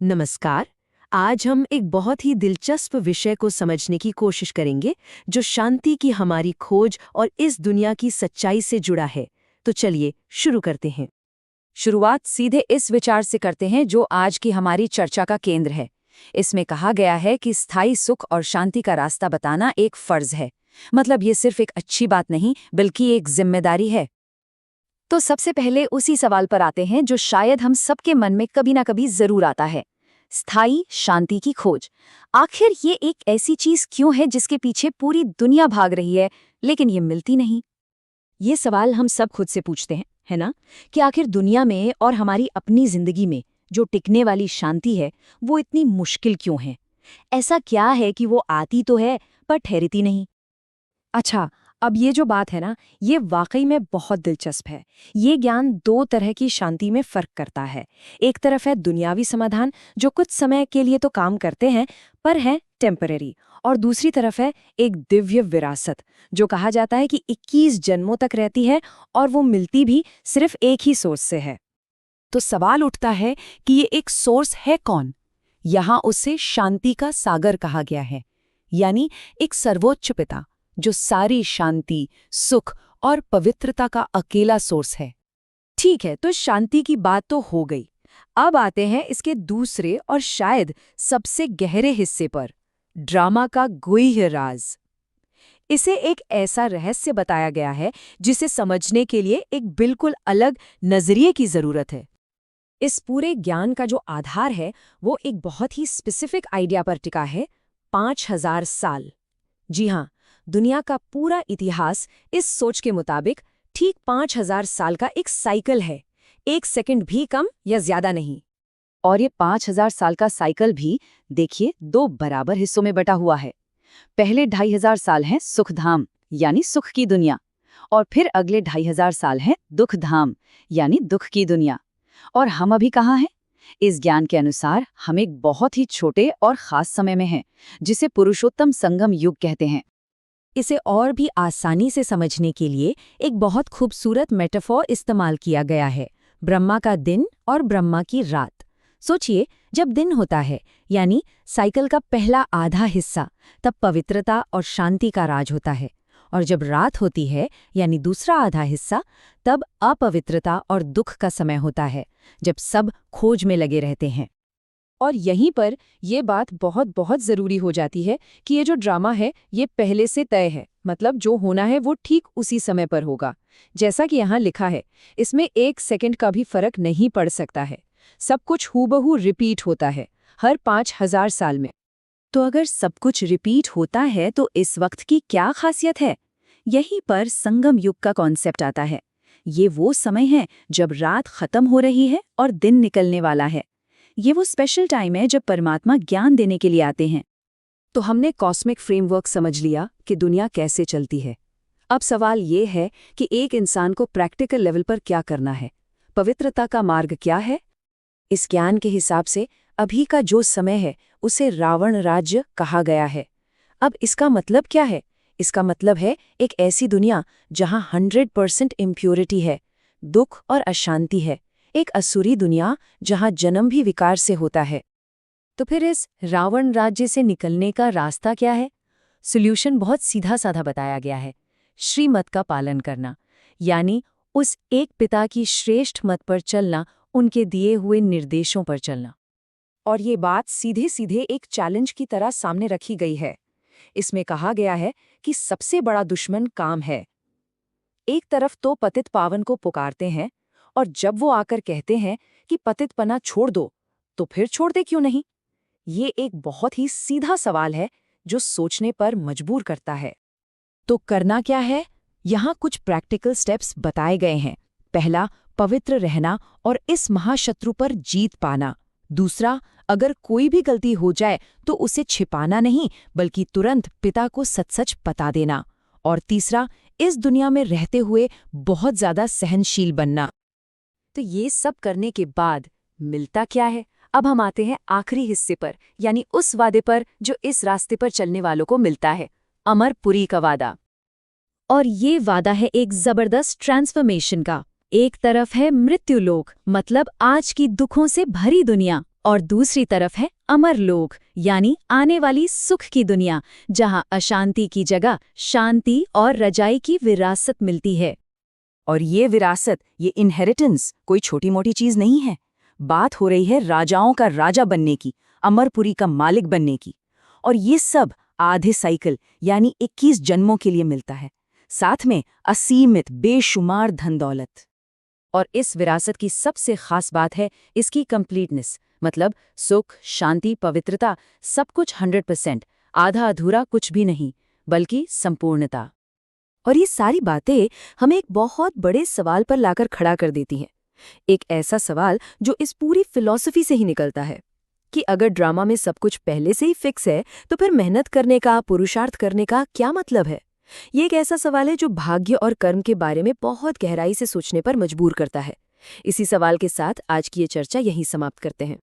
नमस्कार। आज हम एक बहुत ही दिलचस्प विषय को समझने की कोशिश करेंगे जो शांति की हमारी खोज और इस दुनिया की सच्चाई से जुड़ा है। तो चलिए शुरू करते हैं। शुरुआत सीधे इस विचार से करते हैं जो आज की हमारी चर्चा का केंद्र है। इसमें कहा गया है कि स्थायी सुख और शांति का रास्ता बताना एक फर्ज है। मतलब ये सिर्फ एक अच्छी बात नहीं बल्कि एक जिम्मेदारी है। तो सबसे पहले उसी सवाल पर आते हैं जो शायद हम सबके मन में कभी ना कभी जरूर आता है, स्थायी शांति की खोज। आखिर ये एक ऐसी चीज क्यों है जिसके पीछे पूरी दुनिया भाग रही है लेकिन ये मिलती नहीं? ये सवाल हम सब खुद से पूछते हैं, है ना? कि आखिर दुनिया में और हमारी अपनी जिंदगी में जो टिकने वाली शांति है वो इतनी मुश्किल क्यों है? ऐसा क्या है कि वो आती तो है पर ठहरती नहीं? अच्छा, अब ये जो बात है ना, ये वाकई में बहुत दिलचस्प है। ये ज्ञान दो तरह की शांति में फर्क करता है। एक तरफ है दुनियावी समाधान जो कुछ समय के लिए तो काम करते हैं पर है टेम्पररी, और दूसरी तरफ है एक दिव्य विरासत जो कहा जाता है कि 21 जन्मों तक रहती है और वो मिलती भी सिर्फ एक ही सोर्स से है। तो सवाल उठता है कि ये एक सोर्स है कौन? यहाँ उसे शांति का सागर कहा गया है, यानी एक सर्वोच्च पिता जो सारी शांति, सुख और पवित्रता का अकेला सोर्स है। ठीक है, तो शांति की बात तो हो गई। अब आते हैं इसके दूसरे और शायद सबसे गहरे हिस्से पर, ड्रामा का गुह्य राज। इसे एक ऐसा रहस्य बताया गया है जिसे समझने के लिए एक बिल्कुल अलग नजरिए की जरूरत है। इस पूरे ज्ञान का जो आधार है वो एक बहुत ही स्पेसिफिक आइडिया पर टिका है, 5000 साल। जी हाँ, दुनिया का पूरा इतिहास इस सोच के मुताबिक ठीक 5000 साल का एक साइकिल है, एक सेकंड भी कम या ज्यादा नहीं। और ये 5000 साल का साइकिल भी देखिए दो बराबर हिस्सों में बटा हुआ है। पहले 2500 साल हैं सुखधाम यानी सुख की दुनिया, और फिर अगले 2500 साल हैं दुखधाम यानी दुख की दुनिया। और हम अभी कहाँ हैं? इस ज्ञान के अनुसार हम एक बहुत ही छोटे और खास समय में हैं जिसे पुरुषोत्तम संगम युग कहते हैं। इसे और भी आसानी से समझने के लिए एक बहुत खूबसूरत मेटाफोर इस्तेमाल किया गया है, ब्रह्मा का दिन और ब्रह्मा की रात। सोचिए, जब दिन होता है यानी साइकिल का पहला आधा हिस्सा, तब पवित्रता और शांति का राज होता है, और जब रात होती है यानी दूसरा आधा हिस्सा, तब अपवित्रता और दुख का समय होता है, जब सब खोज में लगे रहते हैं। और यहीं पर ये बात बहुत बहुत ज़रूरी हो जाती है कि ये जो ड्रामा है ये पहले से तय है, मतलब जो होना है वो ठीक उसी समय पर होगा। जैसा कि यहाँ लिखा है, इसमें एक सेकंड का भी फर्क नहीं पड़ सकता है। सब कुछ हूबहू रिपीट होता है हर 5000 साल में। तो अगर सब कुछ रिपीट होता है तो इस वक्त की क्या खासियत है? यहीं पर संगम युग का कॉन्सेप्ट आता है। ये वो समय है जब रात खत्म हो रही है और दिन निकलने वाला है। ये वो स्पेशल टाइम है जब परमात्मा ज्ञान देने के लिए आते हैं। तो हमने कॉस्मिक फ्रेमवर्क समझ लिया कि दुनिया कैसे चलती है। अब सवाल ये है कि एक इंसान को प्रैक्टिकल लेवल पर क्या करना है? पवित्रता का मार्ग क्या है? इस ज्ञान के हिसाब से अभी का जो समय है उसे रावण राज्य कहा गया है। अब इसका मतलब क्या है? इसका मतलब है एक ऐसी दुनिया जहां 100% इम्प्योरिटी है, दुख और अशांति है, एक असुरी दुनिया जहां जन्म भी विकार से होता है। तो फिर इस रावण राज्य से निकलने का रास्ता क्या है? सॉल्यूशन बहुत सीधा साधा बताया गया है, श्रीमत का पालन करना, यानी उस एक पिता की श्रेष्ठ मत पर चलना, उनके दिए हुए निर्देशों पर चलना। और ये बात सीधे सीधे एक चैलेंज की तरह सामने रखी गई है। इसमें कहा गया है कि सबसे बड़ा दुश्मन काम है। एक तरफ तो पतित पावन को पुकारते हैं, और जब वो आकर कहते हैं कि पतितपना छोड़ दो, तो फिर छोड़ते क्यों नहीं? ये एक बहुत ही सीधा सवाल है जो सोचने पर मजबूर करता है। तो करना क्या है? यहाँ कुछ प्रैक्टिकल स्टेप्स बताए गए हैं। पहला, पवित्र रहना और इस महाशत्रु पर जीत पाना। दूसरा, अगर कोई भी गलती हो जाए तो उसे छिपाना नहीं बल्कि तुरंत पिता को सच-सच बता देना। और तीसरा, इस दुनिया में रहते हुए बहुत ज्यादा सहनशील बनना। तो ये सब करने के बाद मिलता क्या है? अब हम आते हैं आखिरी हिस्से पर, यानी उस वादे पर जो इस रास्ते पर चलने वालों को मिलता है, अमरपुरी का वादा। और ये वादा है एक जबरदस्त ट्रांसफॉर्मेशन का। एक तरफ है मृत्युलोक, मतलब आज की दुखों से भरी दुनिया, और दूसरी तरफ है अमर लोक, यानी आने वाली सुख की दुनिया, जहां अशांति की जगह शांति और रजाई की विरासत मिलती है। और ये विरासत, ये इनहेरिटेंस कोई छोटी मोटी चीज नहीं है। बात हो रही है राजाओं का राजा बनने की, अमरपुरी का मालिक बनने की। और ये सब आधे साइकिल यानी 21 जन्मों के लिए मिलता है, साथ में असीमित बेशुमार धन दौलत। और इस विरासत की सबसे खास बात है इसकी कंप्लीटनेस, मतलब सुख, शांति, पवित्रता, सब कुछ 100%, आधा अधूरा कुछ भी नहीं, बल्कि संपूर्णता। और ये सारी बातें हमें एक बहुत बड़े सवाल पर लाकर खड़ा कर देती हैं। एक ऐसा सवाल जो इस पूरी फिलॉसफी से ही निकलता है कि अगर ड्रामा में सब कुछ पहले से ही फिक्स है, तो फिर मेहनत करने का, पुरुषार्थ करने का क्या मतलब है? ये एक ऐसा सवाल है जो भाग्य और कर्म के बारे में बहुत गहराई से सोचने पर मजबूर करता है। इसी सवाल के साथ आज की ये चर्चा यहीं समाप्त करते हैं।